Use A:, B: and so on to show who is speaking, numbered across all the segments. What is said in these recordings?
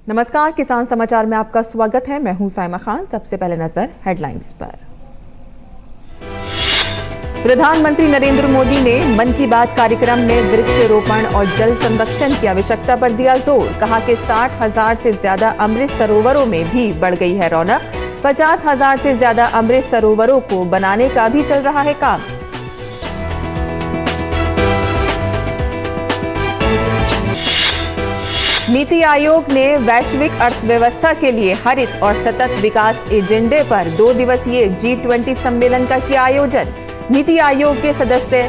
A: नमस्कार, किसान समाचार में आपका स्वागत है। मैं हूं साइमा खान। सबसे पहले नजर हेडलाइंस पर। प्रधानमंत्री नरेंद्र मोदी ने मन की बात कार्यक्रम में वृक्षारोपण और जल संरक्षण की आवश्यकता पर दिया जोर। कहा कि 60,000 से ज्यादा अमृत सरोवरों में भी बढ़ गई है रौनक। 50,000 से ज्यादा अमृत सरोवरों को बनाने का भी चल रहा है काम। नीति आयोग ने वैश्विक अर्थव्यवस्था के लिए हरित और सतत विकास एजेंडे पर 2 दिवसीय G20 सम्मेलन का किया आयोजन। नीति आयोग के सदस्य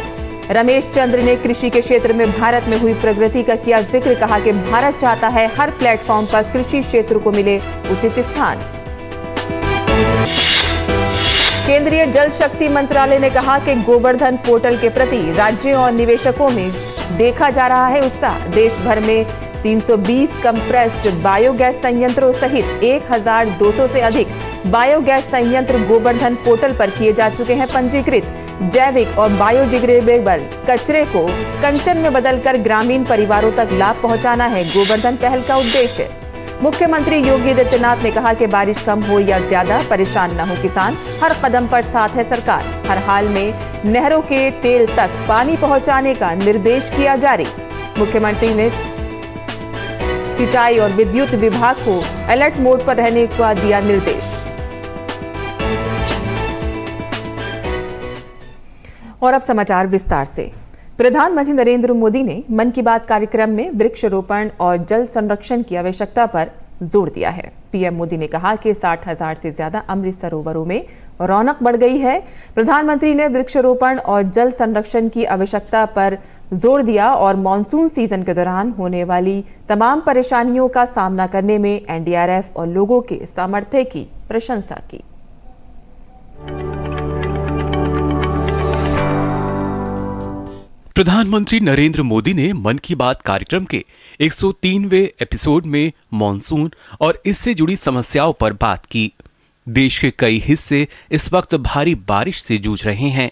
A: रमेश चंद्र ने कृषि के क्षेत्र में भारत में हुई प्रगति का किया जिक्र। कहा कि भारत चाहता है हर प्लेटफॉर्म पर कृषि क्षेत्र को मिले उचित स्थान। केंद्रीय जल शक्ति मंत्रालय ने कहा कि गोवर्धन पोर्टल के प्रति राज्यों और निवेशकों में देखा जा रहा है उत्साह। देश भर में 320 कंप्रेस्ड बायोगैस संयंत्रों सहित 1,200 से अधिक बायोगैस संयंत्र गोवर्धन पोर्टल पर किए जा चुके हैं पंजीकृत। जैविक और बायोडिग्रेडेबल कचरे को कंचन में बदलकर ग्रामीण परिवारों तक लाभ पहुंचाना है गोवर्धन पहल का उद्देश्य। मुख्यमंत्री योगी आदित्यनाथ ने कहा कि बारिश कम हो या ज्यादा, परेशान न हो किसान। हर कदम पर साथ है सरकार। हर हाल में नहरों के टेल तक पानी पहुंचाने का निर्देश किया जारी। मुख्यमंत्री ने सिंचाई और विद्युत विभाग को अलर्ट मोड पर रहने का दिया निर्देश। और अब समाचार विस्तार से। प्रधानमंत्री नरेंद्र मोदी ने मन की बात कार्यक्रम में वृक्षारोपण और जल संरक्षण की आवश्यकता पर जोर दिया है। पीएम मोदी ने कहा कि 60,000 से ज्यादा अमृत सरोवरों में रौनक बढ़ गई है। प्रधानमंत्री ने वृक्षारोपण और जल संरक्षण की आवश्यकता पर जोर दिया और मॉनसून सीजन के दौरान होने वाली तमाम परेशानियों का सामना करने में एनडीआरएफ और लोगों के सामर्थ्य की प्रशंसा की।
B: प्रधानमंत्री नरेंद्र मोदी ने मन की बात कार्यक्रम के 103वें एपिसोड में मॉनसून और इससे जुड़ी समस्याओं पर बात की। देश के कई हिस्से इस वक्त भारी बारिश से जूझ रहे हैं।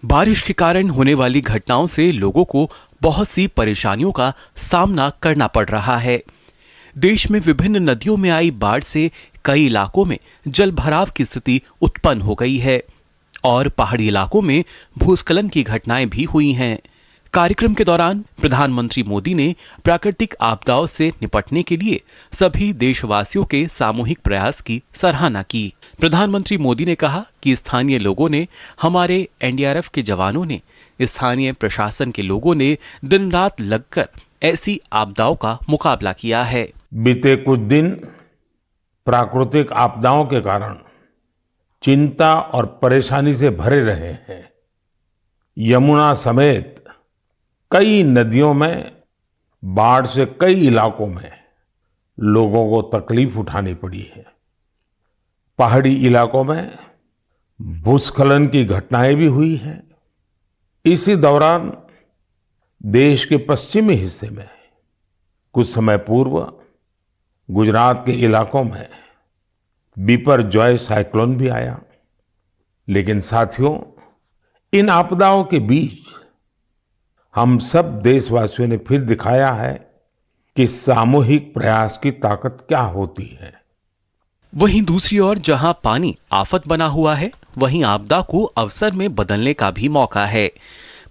B: बारिश के कारण होने वाली घटनाओं से लोगों को बहुत सी परेशानियों का सामना करना पड़ रहा है। देश में विभिन्न नदियों में आई बाढ़ से कई इलाकों में जल भराव की स्थिति उत्पन्न हो गई है और पहाड़ी इलाकों में भूस्खलन की घटनाएं भी हुई हैं। कार्यक्रम के दौरान प्रधानमंत्री मोदी ने प्राकृतिक आपदाओं से निपटने के लिए सभी देशवासियों के सामूहिक प्रयास की सराहना की। प्रधानमंत्री मोदी ने कहा कि स्थानीय लोगों ने, हमारे एनडीआरएफ के जवानों ने, स्थानीय प्रशासन के लोगों ने दिन रात लगकर ऐसी आपदाओं का मुकाबला किया है।
C: बीते कुछ दिन प्राकृतिक आपदाओं के कारण चिंता और परेशानी से भरे रहे हैं। यमुना समेत कई नदियों में बाढ़ से कई इलाकों में लोगों को तकलीफ उठानी पड़ी है। पहाड़ी इलाकों में भूस्खलन की घटनाएं भी हुई हैं। इसी दौरान देश के पश्चिमी हिस्से में कुछ समय पूर्व गुजरात के इलाकों में बिपरजॉय साइक्लोन भी आया। लेकिन साथियों, इन आपदाओं के बीच हम सब देशवासियों ने फिर दिखाया है कि सामूहिक प्रयास की ताकत क्या होती है।
B: वहीं दूसरी ओर जहां पानी आफत बना हुआ है, वहीं आपदा को अवसर में बदलने का भी मौका है।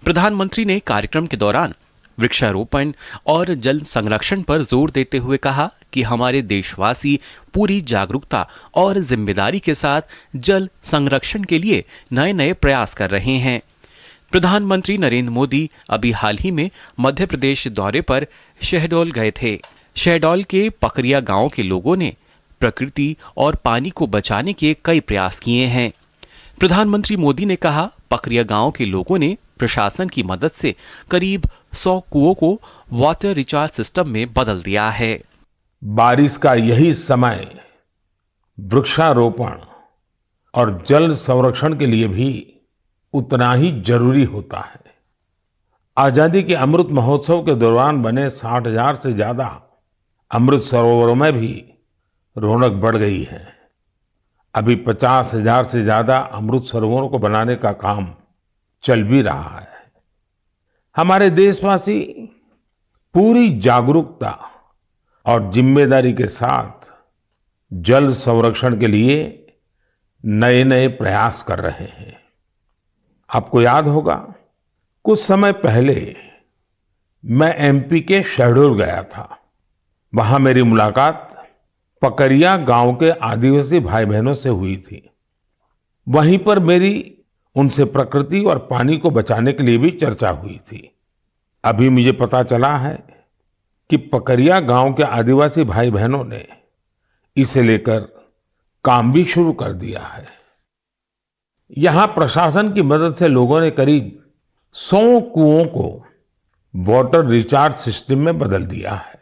B: प्रधानमंत्री ने कार्यक्रम के दौरान वृक्षारोपण और जल संरक्षण पर जोर देते हुए कहा कि हमारे देशवासी पूरी जागरूकता और जिम्मेदारी के साथ जल संरक्षण के लिए नए नए प्रयास कर रहे हैं। प्रधानमंत्री नरेंद्र मोदी अभी हाल ही में मध्य प्रदेश दौरे पर शहडोल गए थे। शहडोल के पकरिया गांव के लोगों ने प्रकृति और पानी को बचाने के कई प्रयास किए हैं। प्रधानमंत्री मोदी ने कहा, पकरिया गांव के लोगों ने प्रशासन की मदद से करीब 100 कुओं को वाटर रिचार्ज सिस्टम में बदल दिया है।
C: बारिश का यही समय वृक्षारोपण और जल संरक्षण के लिए भी उतना ही जरूरी होता है। आजादी के अमृत महोत्सव के दौरान बने 60,000 से ज्यादा अमृत सरोवरों में भी रौनक बढ़ गई है। अभी 50,000 से ज्यादा अमृत सरोवरों को बनाने का काम चल भी रहा है। हमारे देशवासी पूरी जागरूकता और जिम्मेदारी के साथ जल संरक्षण के लिए नए नए प्रयास कर रहे हैं। आपको याद होगा, कुछ समय पहले मैं एमपी के शहडोल गया था। वहां मेरी मुलाकात पकरिया गांव के आदिवासी भाई बहनों से हुई थी। वहीं पर मेरी उनसे प्रकृति और पानी को बचाने के लिए भी चर्चा हुई थी। अभी मुझे पता चला है कि पकरिया गांव के आदिवासी भाई बहनों ने इसे लेकर काम भी शुरू कर दिया है। यहां प्रशासन की मदद से लोगों ने करीब 100 कुओं को वाटर रिचार्ज सिस्टम में बदल दिया है।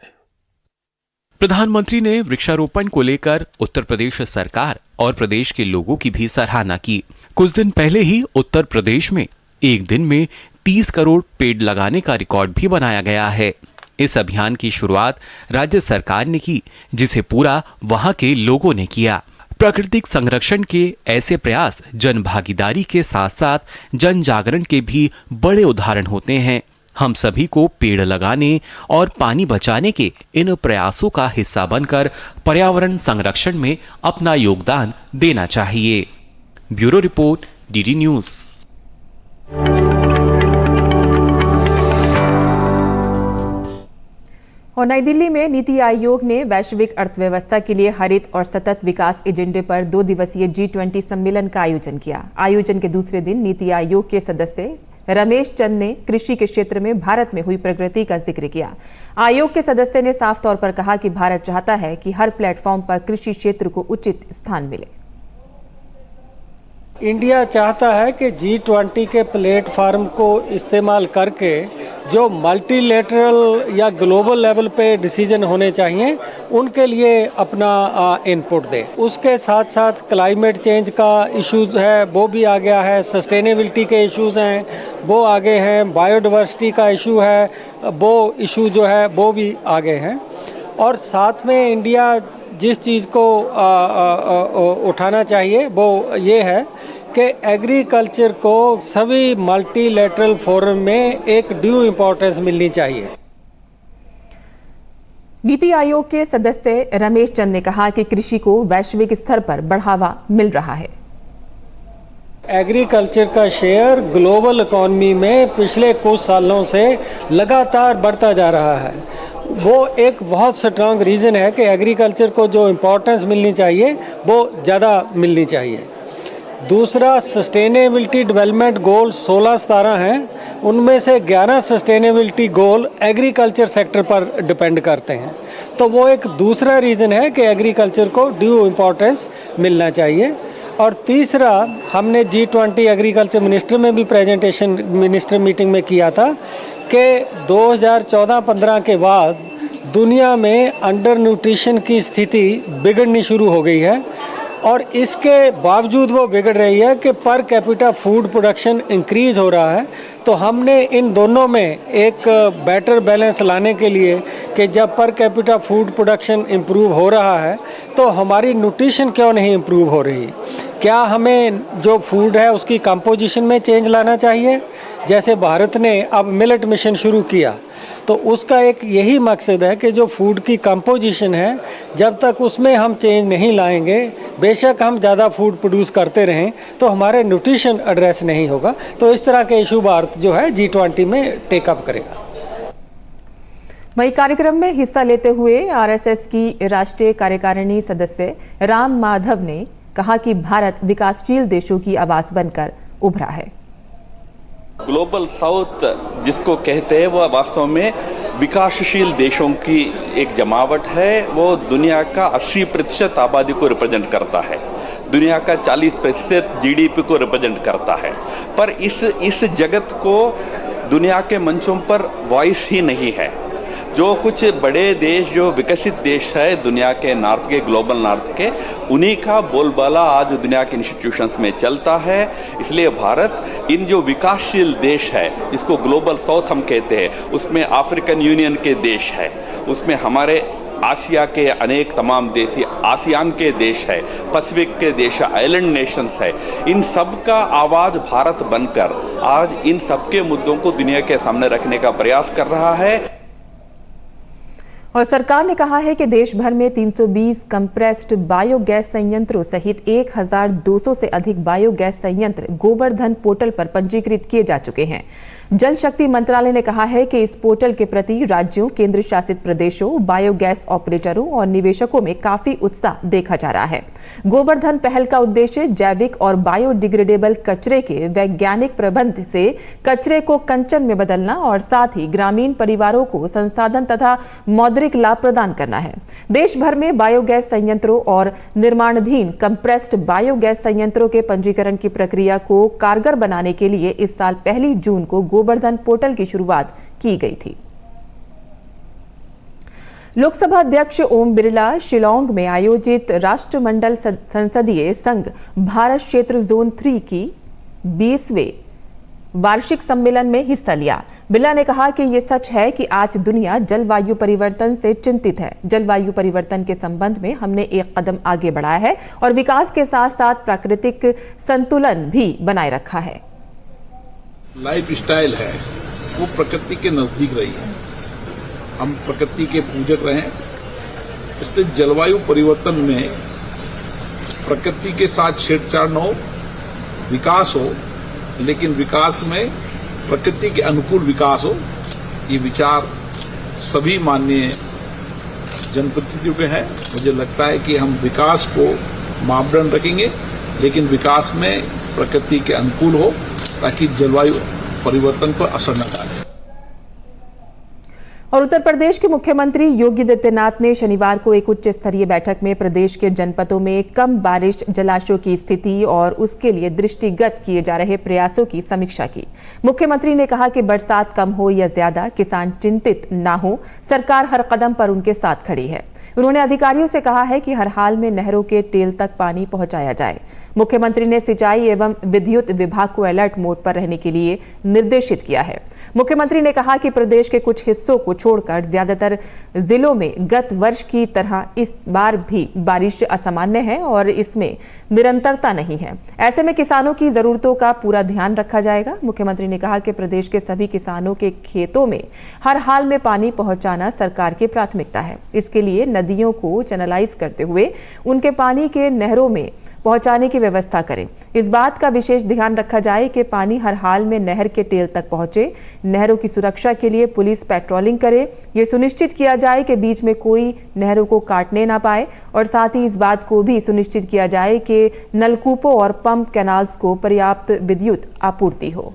B: प्रधानमंत्री ने वृक्षारोपण को लेकर उत्तर प्रदेश सरकार और प्रदेश के लोगों की भी सराहना की। कुछ दिन पहले ही उत्तर प्रदेश में एक दिन में 30 करोड़ पेड़ लगाने का रिकॉर्ड भी बनाया गया है। इस अभियान की शुरुआत राज्य सरकार ने की, जिसे पूरा वहां के लोगों ने किया। प्राकृतिक संरक्षण के ऐसे प्रयास जन भागीदारी के साथ साथ जन जागरण के भी बड़े उदाहरण होते हैं। हम सभी को पेड़ लगाने और पानी बचाने के इन प्रयासों का हिस्सा बनकर पर्यावरण संरक्षण में अपना योगदान देना चाहिए। Bureau report, DD news.
A: और नई दिल्ली में नीति आयोग ने वैश्विक अर्थव्यवस्था के लिए हरित और सतत विकास एजेंडे पर 2 दिवसीय G20 सम्मेलन का आयोजन किया। आयोजन के दूसरे दिन नीति आयोग के सदस्य रमेश चंद ने कृषि के क्षेत्र में भारत में हुई प्रगति का जिक्र किया। आयोग के सदस्य ने साफ तौर पर कहा कि भारत चाहता है कि हर प्लेटफॉर्म पर कृषि क्षेत्र को उचित स्थान मिले।
D: इंडिया चाहता है कि G20 के प्लेटफार्म को इस्तेमाल करके जो मल्टीलेटरल या ग्लोबल लेवल पे डिसीजन होने चाहिए उनके लिए अपना इनपुट दे। उसके साथ साथ क्लाइमेट चेंज का इश्यूज है वो भी आ गया है, सस्टेनेबिलिटी के इश्यूज हैं वो आगे हैं, बायोडाइवर्सिटी का इशू है वो इशू जो है वो भी आगे हैं। और साथ में इंडिया जिस चीज़ को उठाना चाहिए वो ये है कि एग्रीकल्चर को सभी मल्टीलेटरल फोरम में एक ड्यू इम्पोर्टेंस मिलनी चाहिए।
A: नीति आयोग के सदस्य रमेश चंद ने कहा कि कृषि को वैश्विक स्तर पर बढ़ावा मिल रहा है।
D: एग्रीकल्चर का शेयर ग्लोबल इकॉनमी में पिछले कुछ सालों से लगातार बढ़ता जा रहा है। वो एक बहुत स्ट्रांग रीज़न है कि एग्रीकल्चर को जो इम्पोर्टेंस मिलनी चाहिए वो ज़्यादा मिलनी चाहिए। दूसरा, सस्टेनेबिलिटी डेवलपमेंट गोल 16-17 हैं, उनमें से 11 सस्टेनेबिलिटी गोल एग्रीकल्चर सेक्टर पर डिपेंड करते हैं। तो वो एक दूसरा रीज़न है कि एग्रीकल्चर को ड्यू इम्पोर्टेंस मिलना चाहिए। और तीसरा, हमने G20 एग्रीकल्चर मिनिस्टर में भी प्रेजेंटेशन मिनिस्टर मीटिंग में किया था कि 2014-15 के बाद दुनिया में अंडर न्यूट्रिशन की स्थिति बिगड़नी शुरू हो गई है और इसके बावजूद वो बिगड़ रही है कि per capita food production increase हो रहा है। तो हमने इन दोनों में एक बेटर बैलेंस लाने के लिए कि जब per capita food production improve हो रहा है तो हमारी न्यूट्रिशन क्यों नहीं इम्प्रूव हो रही, क्या हमें जो फूड है उसकी कंपोजिशन में चेंज लाना चाहिए। जैसे भारत ने अब मिलेट मिशन शुरू किया तो उसका एक यही मकसद है कि जो फूड की कंपोजिशन है जब तक उसमें हम चेंज नहीं लाएंगे, बेशक हम ज़्यादा फूड प्रोड्यूस करते रहें तो हमारे न्यूट्रिशन एड्रेस नहीं होगा। तो इस तरह के इशू भारत जो है G20 में टेकअप करेगा।
A: वहीं कार्यक्रम में हिस्सा लेते हुए RSS की राष्ट्रीय कार्यकारिणी सदस्य राम माधव ने कहा कि भारत विकासशील देशों की आवाज बनकर उभरा है।
E: ग्लोबल साउथ जिसको कहते हैं वो वास्तव में विकासशील देशों की एक जमावट है। वो दुनिया का 80% आबादी को रिप्रेजेंट करता है, दुनिया का 40% GDP को रिप्रेजेंट करता है। पर इस जगत को दुनिया के मंचों पर वॉइस ही नहीं है। जो कुछ बड़े देश, जो विकसित देश है दुनिया के नॉर्थ के, ग्लोबल नॉर्थ के, उन्हीं का बोलबाला आज दुनिया के इंस्टीट्यूशंस में चलता है। इसलिए भारत इन जो विकासशील देश है जिसको ग्लोबल साउथ हम कहते हैं, उसमें अफ्रीकन यूनियन के देश है, उसमें हमारे आसिया के अनेक तमाम देश, आसियान के देश है, पैसिफिक के देश, आइलैंड नेशंस है, इन सब का आवाज़ भारत बनकर आज इन सबके मुद्दों को दुनिया के सामने रखने का प्रयास कर रहा है।
A: और सरकार ने कहा है कि देश भर में 320 कंप्रेस्ड बायोगैस संयंत्रों सहित 1200 से अधिक बायोगैस संयंत्र गोबर्धन पोर्टल पर पंजीकृत किए जा चुके हैं। जल शक्ति मंत्रालय ने कहा है कि इस पोर्टल के प्रति राज्यों, केंद्र शासित प्रदेशों, बायोगैस ऑपरेटरों और निवेशकों में काफी उत्साह देखा जा रहा है। गोबर्धन पहल का उद्देश्य जैविक और बायोडिग्रेडेबल कचरे के वैज्ञानिक प्रबंधन से कचरे को कंचन में बदलना और साथ ही ग्रामीण परिवारों को संसाधन तथा मौद्रिक लाभ प्रदान करना है। देश भर में बायोगैस संयंत्रों और निर्माणाधीन कंप्रेस्ड बायोगैस संयंत्रों के पंजीकरण की प्रक्रिया को कारगर बनाने के लिए इस साल 1 जून को गोबर्धन पोर्टल की शुरुआत की गई थी। लोकसभा अध्यक्ष ओम बिरला शिलांग में आयोजित राष्ट्रमंडल संसदीय संघ भारत क्षेत्र जोन 3 की 20वें वार्षिक सम्मेलन में हिस्सा लिया। बिरला ने कहा कि यह सच है कि आज दुनिया जलवायु परिवर्तन से चिंतित है। जलवायु परिवर्तन के संबंध में हमने एक कदम आगे बढ़ाया है और विकास के साथ साथ प्राकृतिक संतुलन भी बनाए रखा है।
F: लाइफ स्टाइल है वो प्रकृति के नजदीक रही है, हम प्रकृति के पूजक रहे। इसलिए जलवायु परिवर्तन में प्रकृति के साथ छेड़छाड़ न हो, विकास हो, लेकिन विकास में प्रकृति के अनुकूल विकास हो, ये विचार सभी माननीय जनप्रतिनिधियों के हैं। मुझे लगता है कि हम विकास को मापदंड रखेंगे, लेकिन विकास में प्रकृति के अनुकूल हो ताकि जलवायु परिवर्तन पर असर न डाले।
A: और उत्तर प्रदेश के मुख्यमंत्री योगी आदित्यनाथ ने शनिवार को एक उच्च स्तरीय बैठक में प्रदेश के जनपदों में कम बारिश जलाशयों की स्थिति और उसके लिए दृष्टिगत किए जा रहे प्रयासों की समीक्षा की। मुख्यमंत्री ने कहा कि बरसात कम हो या ज्यादा, किसान चिंतित ना हो, सरकार हर कदम पर उनके साथ खड़ी है। उन्होंने अधिकारियों से कहा है कि हर हाल में नहरों के टेल तक पानी पहुंचाया जाए। मुख्यमंत्री ने सिंचाई एवं विद्युत विभाग को अलर्ट मोड पर रहने के लिए निर्देशित किया है। मुख्यमंत्री ने कहा कि प्रदेश के कुछ हिस्सों को छोड़कर ज्यादातर जिलों में गत वर्ष की तरह इस बार भी बारिश असामान्य है और इसमें निरंतरता नहीं है। ऐसे में किसानों की जरूरतों का पूरा ध्यान रखा जाएगा। मुख्यमंत्री ने कहा कि प्रदेश के सभी किसानों के खेतों में हर हाल में पानी पहुंचाना सरकार की प्राथमिकता है। इसके लिए नदियों को चैनलाइज करते हुए उनके पानी के नहरों में पहुंचाने की व्यवस्था करें। इस बात का विशेष ध्यान रखा जाए कि पानी हर हाल में नहर के टेल तक पहुंचे। नहरों की सुरक्षा के लिए पुलिस पेट्रोलिंग करे। ये सुनिश्चित किया जाए कि बीच में कोई नहरों को काटने ना पाए और साथ ही इस बात को भी सुनिश्चित किया जाए कि नलकूपों और पंप कैनाल्स को पर्याप्त विद्युत आपूर्ति हो।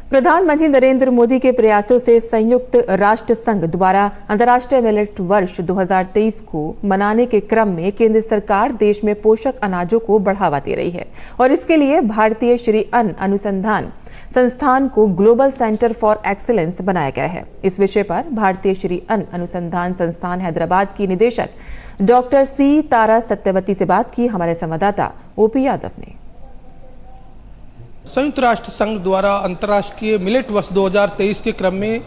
A: प्रधानमंत्री नरेंद्र मोदी के प्रयासों से संयुक्त राष्ट्र संघ द्वारा अंतर्राष्ट्रीय मिलेट वर्ष 2023 को मनाने के क्रम में केंद्र सरकार देश में पोषक अनाजों को बढ़ावा दे रही है और इसके लिए भारतीय श्री अन्न अनुसंधान संस्थान को ग्लोबल सेंटर फॉर एक्सीलेंस बनाया गया है। इस विषय पर भारतीय श्री अन्न अनुसंधान संस्थान हैदराबाद की निदेशक डॉक्टर सी तारा सत्यवती से बात की हमारे संवाददाता ओपी यादव ने।
G: संयुक्त राष्ट्र संघ द्वारा अंतर्राष्ट्रीय मिलेट वर्ष 2023 के क्रम में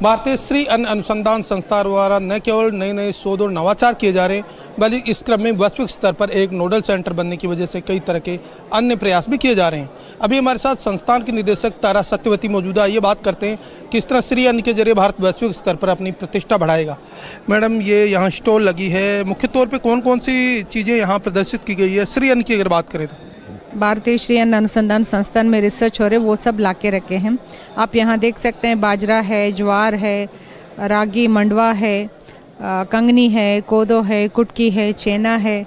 G: भारतीय श्री अन्न अनुसंधान संस्थान द्वारा न केवल नए शोध और नवाचार किए जा रहे हैं, बल्कि इस क्रम में वैश्विक स्तर पर एक नोडल सेंटर बनने की वजह से कई तरह के अन्य प्रयास भी किए जा रहे हैं। अभी हमारे साथ संस्थान की निदेशक तारा सत्यवती मौजूदा, ये बात करते हैं किस तरह श्री अन्न के जरिए भारत वैश्विक स्तर पर अपनी प्रतिष्ठा बढ़ाएगा। मैडम, ये यहाँ स्टॉल लगी है, मुख्य तौर पर कौन कौन सी चीज़ें यहाँ प्रदर्शित की गई है? श्री अन्न की अगर बात करें तो
H: भारतीय श्री अन्न अनुसंधान संस्थान में रिसर्च हो रहे वो सब ला के रखे हैं। आप यहाँ देख सकते हैं बाजरा है, ज्वार है, रागी मंडवा है, कंगनी है, कोदो है, कुटकी है, चेना है,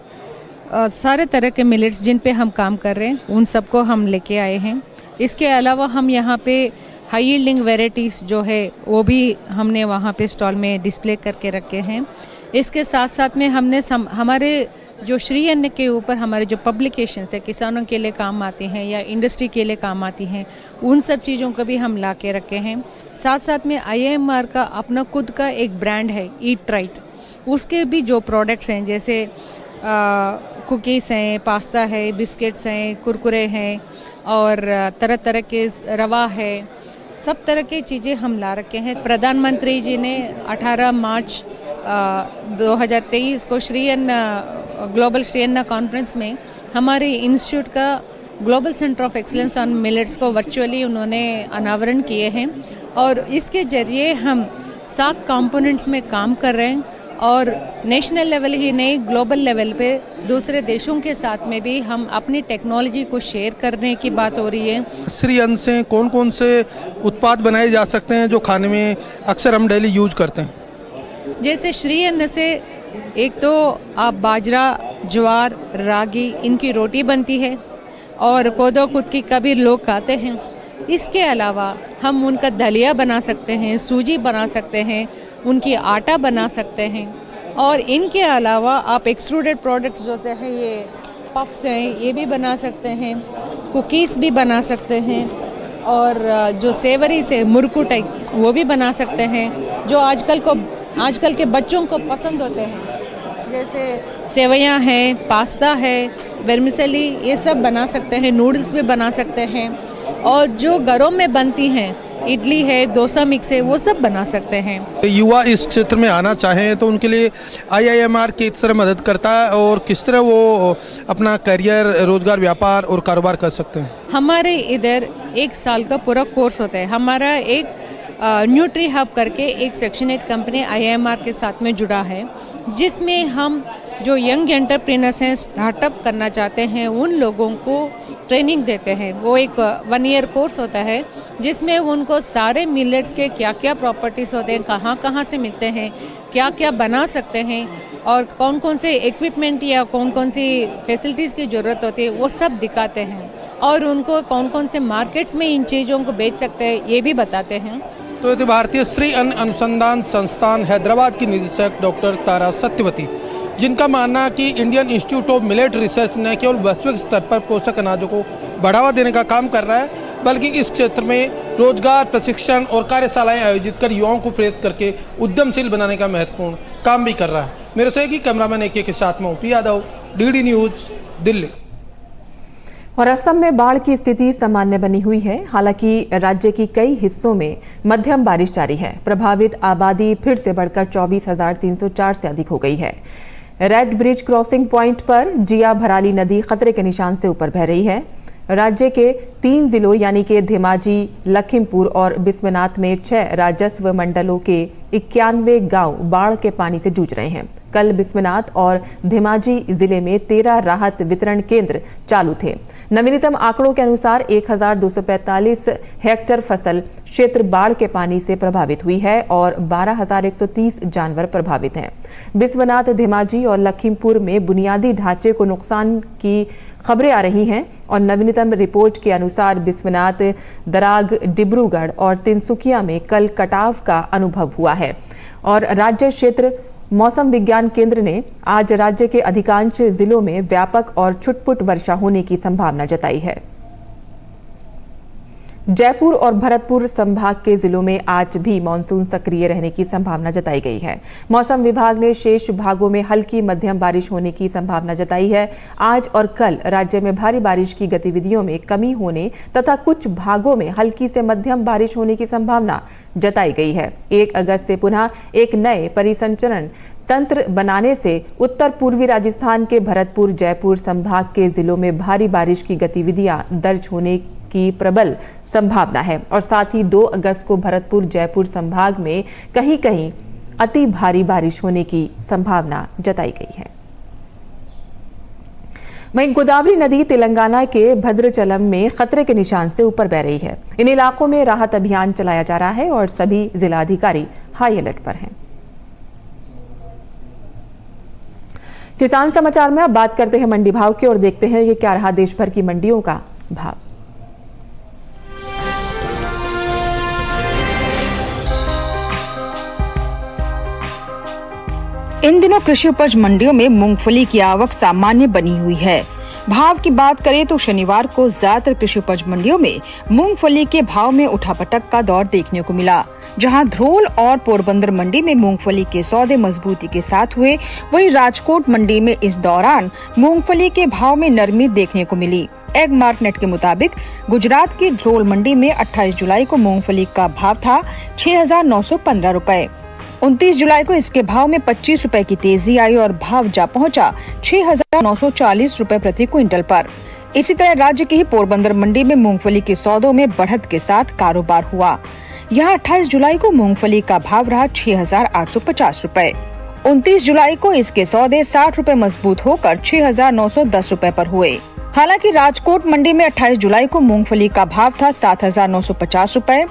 H: सारे तरह के मिलेट्स जिन पे हम काम कर रहे हैं उन सबको हम लेके आए हैं। इसके अलावा हम यहाँ पे हाई यील्डिंग वेराइटीज़ जो है वो भी हमने वहाँ पे स्टॉल में डिस्प्ले करके रखे हैं। इसके साथ साथ में हमने हमारे जो श्री अन्न के ऊपर हमारे जो पब्लिकेशंस है किसानों के लिए काम आती हैं या इंडस्ट्री के लिए काम आती हैं, उन सब चीज़ों को भी हम ला के रखे हैं। साथ साथ में IIMR का अपना खुद का एक ब्रांड है ईट राइट, उसके भी जो प्रोडक्ट्स हैं जैसे कुकीज़ हैं, पास्ता है, बिस्किट्स हैं, कुरकुरे हैं और तरह तरह के रवा है, सब तरह की चीज़ें हम ला रखे हैं। प्रधानमंत्री जी ने 18 मार्च 2023 को श्री अन्न ग्लोबल श्री अन्न कॉन्फ्रेंस में हमारे इंस्टीट्यूट का global centre of excellence on millets को वर्चुअली उन्होंने अनावरण किए हैं और इसके जरिए हम 7 कंपोनेंट्स में काम कर रहे हैं और नेशनल लेवल ही नहीं ग्लोबल लेवल पे दूसरे देशों के साथ में भी हम अपनी टेक्नोलॉजी को शेयर करने की बात हो रही है।
G: श्री अन्न से कौन कौन से उत्पाद बनाए जा सकते हैं जो खाने में अक्सर हम डेली यूज करते हैं?
H: जैसे श्री अन्न से एक तो आप बाजरा, ज्वार, रागी इनकी रोटी बनती है और कोदो कुटकी का भी लोग खाते हैं। इसके अलावा हम उनका दलिया बना सकते हैं, सूजी बना सकते हैं, उनकी आटा बना सकते हैं और इनके अलावा आप एक्सट्रूडेड प्रोडक्ट्स जो से हैं ये पफ्स हैं ये भी बना सकते हैं, कुकीज़ भी बना सकते हैं और जो सेवरी से मुरकुटाई वो भी बना सकते हैं जो आजकल के बच्चों को पसंद होते हैं। जैसे सेवइयाँ हैं, पास्ता है, वर्मिसेली ये सब बना सकते हैं, नूडल्स भी बना सकते हैं और जो घरों में बनती हैं इडली है, डोसा मिक्स है, वो सब बना सकते हैं।
G: युवा इस क्षेत्र में आना चाहें तो उनके लिए IIMR किस तरह मदद करता है और किस तरह वो अपना करियर, रोजगार, व्यापार और कारोबार कर सकते हैं?
H: हमारे इधर 1 साल का पूरा कोर्स होता है। हमारा एक न्यूट्री हब करके एक सेक्शन 8 कंपनी IIMR के साथ में जुड़ा है जिसमें हम जो यंग एंटरप्रेन्योर्स हैं, स्टार्टअप करना चाहते हैं, उन लोगों को ट्रेनिंग देते हैं। वो एक 1 ईयर कोर्स होता है जिसमें उनको सारे मिलेट्स के क्या क्या प्रॉपर्टीज़ होते हैं, कहाँ कहाँ से मिलते हैं, क्या क्या बना सकते हैं और कौन कौन से इक्विपमेंट या कौन कौन सी फैसिलिटीज़ की ज़रूरत होती है वो सब दिखाते हैं और उनको कौन कौन से मार्केट्स में इन चीज़ों को बेच सकते हैं ये भी बताते हैं।
G: तो ये भारतीय श्री अन्न अनुसंधान संस्थान हैदराबाद की निदेशक डॉक्टर तारा सत्यवती, जिनका मानना है कि Indian institute of millet research न केवल वैश्विक स्तर पर पोषक अनाजों को बढ़ावा देने का काम कर रहा है बल्कि इस क्षेत्र में रोजगार, प्रशिक्षण और कार्यशालाएं आयोजित कर युवाओं को प्रेरित करके उद्यमशील बनाने का महत्वपूर्ण काम भी कर रहा है। मेरे सहयोगी कैमरामैन AK के साथ में OP Yadav, DD news, Delhi.
A: और असम में बाढ़ की स्थिति सामान्य बनी हुई है। हालांकि राज्य की कई हिस्सों में मध्यम बारिश जारी है। प्रभावित आबादी फिर से बढ़कर 24,304 से अधिक हो गई है। रेड ब्रिज क्रॉसिंग पॉइंट पर जिया भराली नदी खतरे के निशान से ऊपर बह रही है। राज्य के 3 जिलों यानी कि धेमाजी, लखीमपुर और बिस्वनाथ में 6 राजस्व मंडलों के 91 गांव बाढ़ के पानी से जूझ रहे हैं। कल बिस्वनाथ और धेमाजी जिले में 13 राहत वितरण केंद्र चालू थे। नवीनतम आंकड़ों के अनुसार 1,245 हेक्टेयर फसल क्षेत्र बाढ़ के पानी से प्रभावित हुई है और 12,130 जानवर प्रभावित हैं। बिस्वनाथ, धेमाजी और लखीमपुर में बुनियादी ढांचे को नुकसान की खबरें आ रही हैं और नवीनतम रिपोर्ट के अनुसार बिस्वनाथ, दराग, डिब्रूगढ़ और तिनसुकिया में कल कटाव का अनुभव हुआ है। और राज्य क्षेत्र मौसम विज्ञान केंद्र ने आज राज्य के अधिकांश जिलों में व्यापक और छुटपुट वर्षा होने की संभावना जताई है। जयपुर और भरतपुर संभाग के जिलों में आज भी मानसून सक्रिय रहने की संभावना जताई गई है। मौसम विभाग ने शेष भागों में हल्की मध्यम बारिश होने की संभावना जताई है। आज और कल राज्य में भारी बारिश की गतिविधियों में कमी होने तथा कुछ भागों में हल्की से मध्यम बारिश होने की संभावना जताई गई है। 1 अगस्त से पुनः एक नए परिसंचरण तंत्र बनाने से उत्तर पूर्वी राजस्थान के भरतपुर, जयपुर संभाग के जिलों में भारी बारिश की गतिविधियां दर्ज होने की प्रबल संभावना है और साथ ही 2 अगस्त को भरतपुर, जयपुर संभाग में कहीं कहीं अति भारी बारिश होने की संभावना जताई गई है। वहीं गोदावरी नदी तेलंगाना के भद्रचलम में खतरे के निशान से ऊपर बह रही है। इन इलाकों में राहत अभियान चलाया जा रहा है और सभी जिलाधिकारी हाई अलर्ट पर हैं। किसान समाचार में अब बात करते हैं मंडी भाव की और देखते हैं ये क्या रहा देश भर की मंडियों का भाव।
I: इन दिनों कृषि उपज मंडियों में मूंगफली की आवक सामान्य बनी हुई है। भाव की बात करें तो शनिवार को ज्यादातर कृषि उपज मंडियों में मूंगफली के भाव में उठापटक का दौर देखने को मिला। जहां ध्रोल और पोरबंदर मंडी में मूंगफली के सौदे मजबूती के साथ हुए, वहीं राजकोट मंडी में इस दौरान मूंगफली के भाव में नरमी देखने को मिली। एग मार्केट के मुताबिक गुजरात की ध्रोल मंडी में 28 जुलाई को मूंगफली का भाव था 6,915 रुपए। 29 जुलाई को इसके भाव में 25 रुपए की तेजी आई और भाव जा पहुंचा 6,940 रुपए प्रति क्विंटल पर। इसी तरह राज्य की ही पोरबंदर मंडी में मूंगफली के सौदों में बढ़त के साथ कारोबार हुआ। यहाँ 28 जुलाई को मूंगफली का भाव रहा 6,850 रुपए। 29 जुलाई को इसके सौदे 60 रुपए मजबूत होकर 6,910 रुपए पर हुए। हालांकि राजकोट मंडी में 28 जुलाई को मूंगफली का भाव था 7,950 रुपए।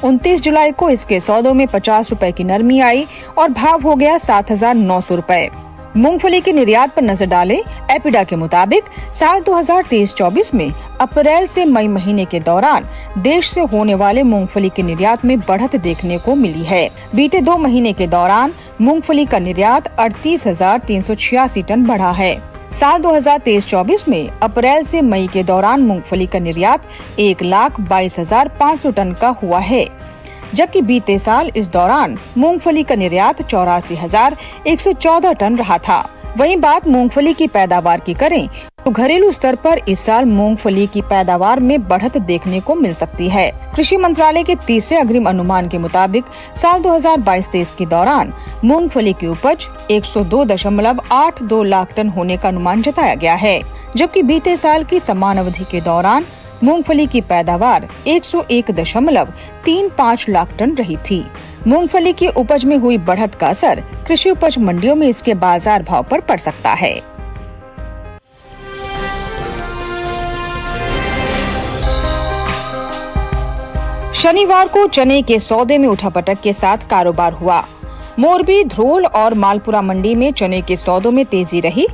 I: 29 जुलाई को इसके सौदों में 50 रुपए की नरमी आई और भाव हो गया 7,900 रुपए। मूंगफली के निर्यात पर नजर डालें। एपिडा के मुताबिक साल 2023-24 में अप्रैल से मई महीने के दौरान देश से होने वाले मूंगफली के निर्यात में बढ़त देखने को मिली है। बीते 2 महीने के दौरान मूंगफली का निर्यात 38,386 टन बढ़ा है। साल 2023-24 में अप्रैल से मई के दौरान मूंगफली का निर्यात 1,22,500 टन का हुआ है, जबकि बीते साल इस दौरान मूंगफली का निर्यात 84,114 टन रहा था। वहीं बात मूंगफली की पैदावार की करें तो घरेलू स्तर पर इस साल मूंगफली की पैदावार में बढ़त देखने को मिल सकती है। कृषि मंत्रालय के तीसरे अग्रिम अनुमान के मुताबिक साल 2022-23 के दौरान मूंगफली की उपज 102.82 लाख टन होने का अनुमान जताया गया है, जबकि बीते साल की समान अवधि के दौरान मूंगफली की पैदावार 101.35 लाख टन रही थी। मूंगफली की उपज में हुई बढ़त का असर कृषि उपज मंडियों में इसके बाजार भाव पर पड़ सकता है। शनिवार को चने के सौदे में उठापटक के साथ कारोबार हुआ। मोरबी, ध्रोल और मालपुरा मंडी में चने के सौदों में तेजी रही।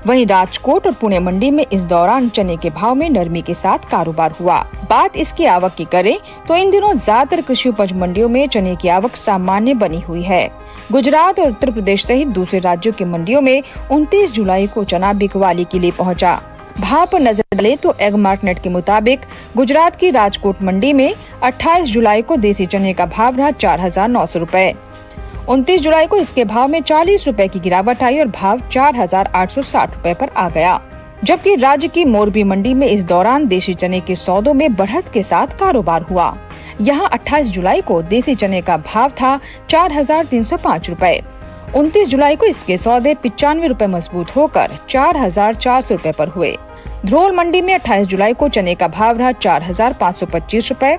I: वहीं राजकोट और पुणे मंडी में इस दौरान चने के भाव में नरमी के साथ कारोबार हुआ। बात इसकी आवक की करें तो इन दिनों ज्यादातर कृषि उपज मंडियों में चने की आवक सामान्य बनी हुई है। गुजरात और उत्तर प्रदेश सहित दूसरे राज्यों की मंडियों में 29 जुलाई को चना बिकवाली के लिए पहुंचा। भाव पर नजर डालें तो एग मार्केट के मुताबिक गुजरात की राजकोट मंडी में 28 जुलाई को देसी चने का भाव रहा 4,900 रुपए। 29 जुलाई को इसके भाव में 40 रुपए की गिरावट आई और भाव 4,860 रुपए पर आ गया, जबकि राज्य की मोरबी मंडी में इस दौरान देसी चने के सौदों में बढ़त के साथ कारोबार हुआ। यहां 28 जुलाई को देसी चने का भाव था 4,305 रुपए। 29 जुलाई को इसके सौदे 95 रुपए मजबूत होकर 4,400 रुपए पर हुए। ध्रोल मंडी में 28 जुलाई को चने का भाव रहा 4,525 रुपए।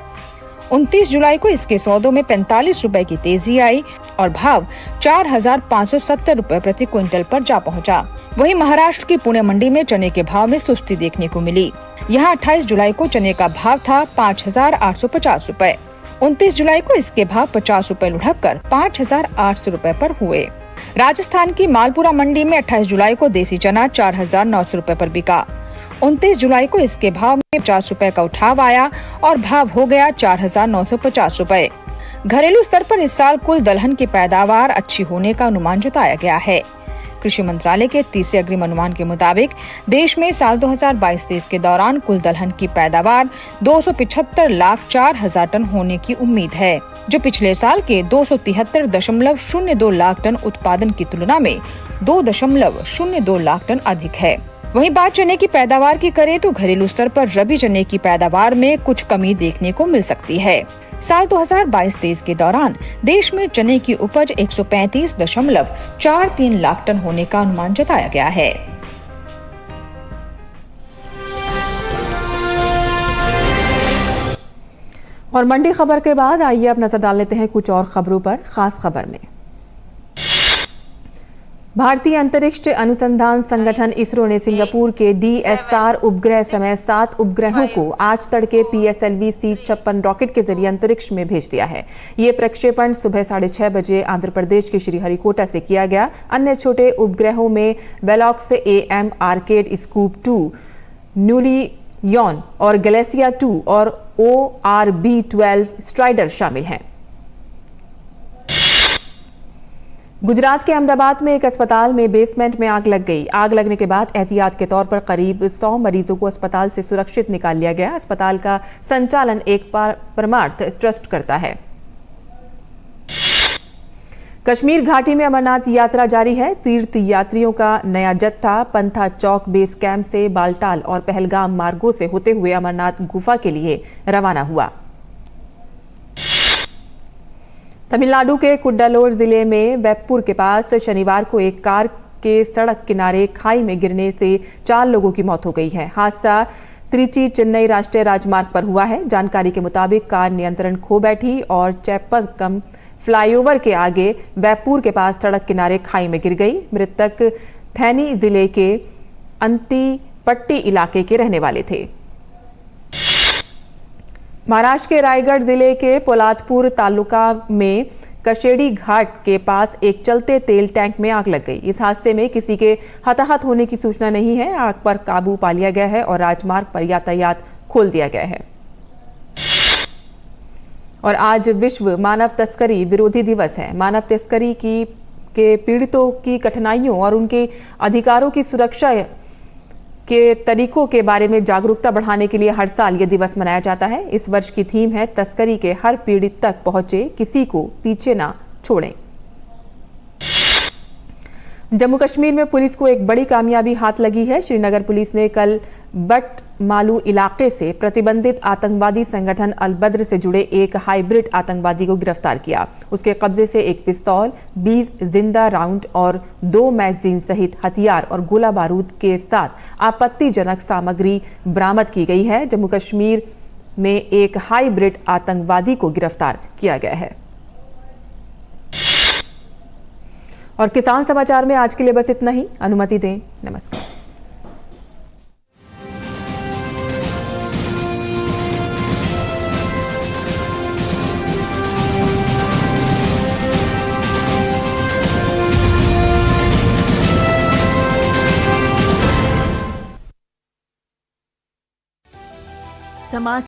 I: 29 जुलाई को इसके सौदों में 45 रुपए की तेजी आई और भाव 4,570 रुपए प्रति क्विंटल पर जा पहुंचा। वहीं महाराष्ट्र की पुणे मंडी में चने के भाव में सुस्ती देखने को मिली। यहां 28 जुलाई को चने का भाव था 5,850 रुपए। 29 जुलाई को इसके भाव 50 रुपए लुढ़ककर 5,800 रुपए पर हुए। राजस्थान की मालपुरा मंडी में 28 जुलाई को देसी चना 4,900 रुपए पर बिका। 29 जुलाई को इसके भाव में 50 रुपए का उठाव आया और भाव हो गया 4,950 रुपए। घरेलू स्तर पर इस साल कुल दलहन की पैदावार अच्छी होने का अनुमान जताया गया है। कृषि मंत्रालय के तीसरे अग्रिम अनुमान के मुताबिक देश में साल 2022-23 के दौरान कुल दलहन की पैदावार 275,04,000 टन होने की उम्मीद है, जो पिछले साल के 273.02 लाख टन उत्पादन की तुलना में 2.02 लाख टन अधिक है। वहीं बात चने की पैदावार की करें तो घरेलू स्तर पर रबी चने की पैदावार में कुछ कमी देखने को मिल सकती है। साल 2022-23 के दौरान देश में चने की उपज 135.43 लाख टन होने का अनुमान जताया गया है।
A: और मंडी खबर के बाद आइए अब नजर डाल लेते हैं कुछ और खबरों पर। खास खबर में भारतीय अंतरिक्ष अनुसंधान संगठन इसरो ने सिंगापुर के DSR उपग्रह समेत 7 उपग्रहों को आज तड़के PSLV C-56 रॉकेट के जरिए अंतरिक्ष में भेज दिया है। ये प्रक्षेपण सुबह 6:30 बजे आंध्र प्रदेश के श्रीहरिकोटा से किया गया। अन्य छोटे उपग्रहों में वेलॉक्स AM आर्केड स्कूप 2, न्यूलियॉन और गैलेसिया 2 और ORB-12 स्ट्राइडर शामिल हैं। गुजरात के अहमदाबाद में एक अस्पताल में बेसमेंट में आग लग गई। आग लगने के बाद एहतियात के तौर पर करीब 100 मरीजों को अस्पताल से सुरक्षित निकाल लिया गया। अस्पताल का संचालन एक परमार्थ ट्रस्ट करता है। कश्मीर घाटी में अमरनाथ यात्रा जारी है। तीर्थ यात्रियों का नया जत्था पंथा चौक बेस कैंप से बालटाल और पहलगाम मार्गों से होते हुए अमरनाथ गुफा के लिए रवाना हुआ। तमिलनाडु के कुड्डालोर जिले में वेप्पुर के पास शनिवार को एक कार के सड़क किनारे खाई में गिरने से 4 लोगों की मौत हो गई है। हादसा त्रिची चेन्नई राष्ट्रीय राजमार्ग पर हुआ है। जानकारी के मुताबिक कार नियंत्रण खो बैठी और चेप्पकम फ्लाईओवर के आगे वैपुर के पास सड़क किनारे खाई में गिर गई। मृतक थैनी जिले के अंतीपट्टी इलाके के रहने वाले थे। महाराष्ट्र के रायगढ़ जिले के पोलादपुर तालुका में कशेड़ी घाट के पास एक चलते तेल टैंक में आग लग गई। इस हादसे में किसी के हताहत होने की सूचना नहीं है। आग पर काबू पा लिया गया है और राजमार्ग पर यातायात खोल दिया गया है। और आज विश्व मानव तस्करी विरोधी दिवस है। मानव तस्करी के पीड़ितों की कठिनाइयों और उनके अधिकारों की सुरक्षा के तरीकों के बारे में जागरूकता बढ़ाने के लिए हर साल ये दिवस मनाया जाता है। इस वर्ष की थीम है तस्करी के हर पीड़ित तक पहुंचे, किसी को पीछे ना छोड़ें। जम्मू कश्मीर में पुलिस को एक बड़ी कामयाबी हाथ लगी है। श्रीनगर पुलिस ने कल बट मालू इलाके से प्रतिबंधित आतंकवादी संगठन अल बद्र से जुड़े एक हाइब्रिड आतंकवादी को गिरफ्तार किया। उसके कब्जे से एक पिस्तौल, 20 जिंदा राउंड और 2 मैगजीन सहित हथियार और गोला बारूद के साथ आपत्तिजनक सामग्री बरामद की गई है। जम्मू कश्मीर में एक हाइब्रिड आतंकवादी को गिरफ्तार किया गया है। और किसान समाचार में आज के लिए बस इतना ही। अनुमति दें। नमस्कार।